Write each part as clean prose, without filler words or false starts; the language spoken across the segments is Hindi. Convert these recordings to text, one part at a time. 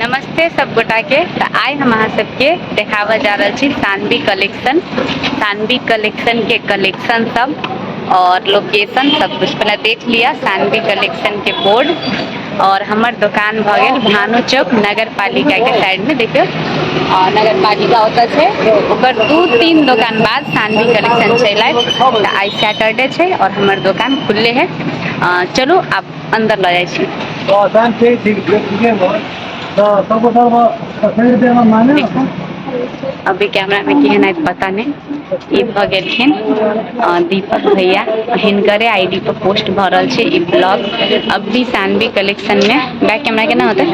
नमस्ते सब गोटा के। तो आइ हम अहाँ सबके देखावा जा रहा छी सानवी कलेक्शन के कलेक्शन सब और लोकेशन सब कुछ पहले देख लिया। सानवी कलेक्शन के बोर्ड और हमार दुकान भ गेल भानु चौक नगर पालिका के साइड में। देखियो और नगर पालिका होता है ओकर 2-3 दुकान बाद सानवी कलेक्शन चल। तो आई सैटरडे है और हमार दुकान खुले है। चलो आप अंदर ले जाए। अभी कैमरा में केहन है पता नहीं। ई भ गेलखिन दीपक भैया, हिनकरे आईडी पर पोस्ट भ रहल छै ई ब्लॉग। अभी सानवी कलेक्शन में बैक कैमरा केना होता है।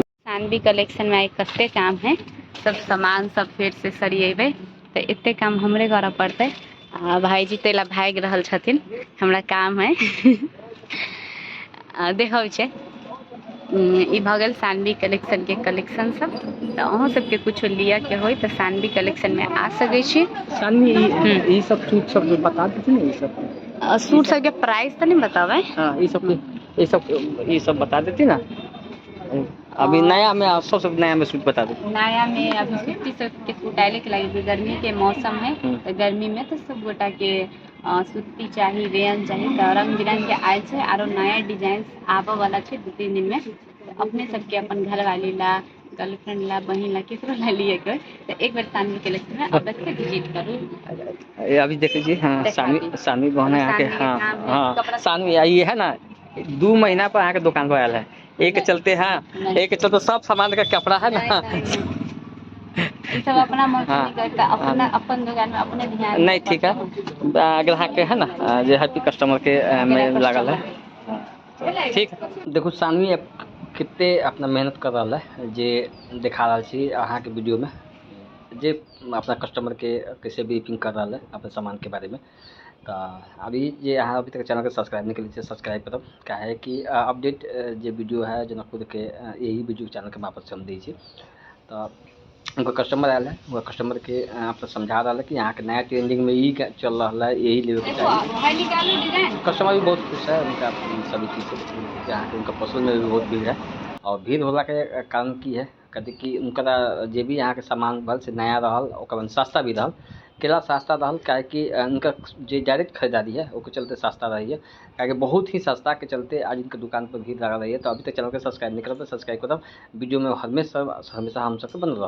सानवी कलेक्शन में आई कते काम है, सब सामान सब फेर से सरिएबे तो एते काम हमरे करऽ पड़ते। भाईजी तेला भाग रहल छथिन, हमरा काम है। देखो छै ई भ गेल सानवी कलेक्शन के कलेक्शन सब। तो अहाँ सबके कुछ लिया के होय तो सानवी कलेक्शन में आ सके छी। सानवी ई सब सूट सब बता देती ना। ई सब सूट सब के प्राइस तो नहीं बतावे। हां ई सब बता देती ना। अभी नया में सबसे नया में सूट बता दो। नया में अभी सूती सब के सूट आइले के लगे गर्मी के मौसम है तो गर्मी में तो सब गोटा के सूती चाहिए, रेयन चाहिए तो रंग बिरंग के आए छे। आरो नया डिजाइन आबे वाला छे 2-3 दिन में। तो अपने सबके अपन घर वाली ला, गर्लफ्रेंड ला, बहन ला, केकरो ला लिए के तो एक बार सानवी कलेक्शन में अब के विजिट करू। अभी देख लीजिए। हां सानवी बहन है आके। हां सानवी आई है ना 2 महीना पर आके दुकान पर आयल है। एक चलते हैं एक चलते सब सामान का कपड़ा है ना। ये सब अपना मर्जी करता, अपना अपन दुकान में अपने ध्यान नहीं ठीक है। ग्राहक के है ना जो हैप्पी कस्टमर के में लागल है। ठीक देखो सानवी कितने अपना मेहनत कर रहा है जे दिखा रहा छी अहाँ के वीडियो में। जे अपना कस्टमर के कैसे ब्रीफिंग कर रहा है अपने सामान के बारे में। तो अभी जे अहाँ अभी तक चैनल के सब्सक्राइब नहीं कर सब्सक्राइब करब। क्या है कि अपडेट जे वीडियो है जनकपुर के यही वीडियो चैनल के मार्फत से हम दी। तो उनका कस्टमर आयल है, वो कस्टमर के आप समझा रहा है कि यहाँ के नया ट्रेंडिंग में यही चल रहा है, यही लेवे के चाहिए। कस्टमर भी बहुत खुश है उनका सभी चीज़ से। यहाँ के उनका पसंद में भी बहुत भीड़ है और भीड़ होला के कारण की है कहते कि उनका जे भी यहाँ के सामान भल से नया रहल ओकर सस्ता भी रहल। केला सस्ता रहल काहे कि उनका जो डायरेक्ट खरीदारी है ओके चलते सस्ता रही है। काहे बहुत ही सस्ता के चलते आज इनके दुकान पर भीड़ लगा रही है। तो अभी तक चैनल के सब्सक्राइब नहीं करब तो सब्सक्राइब करब। वीडियो में हमेशा हम सबके बन रहा।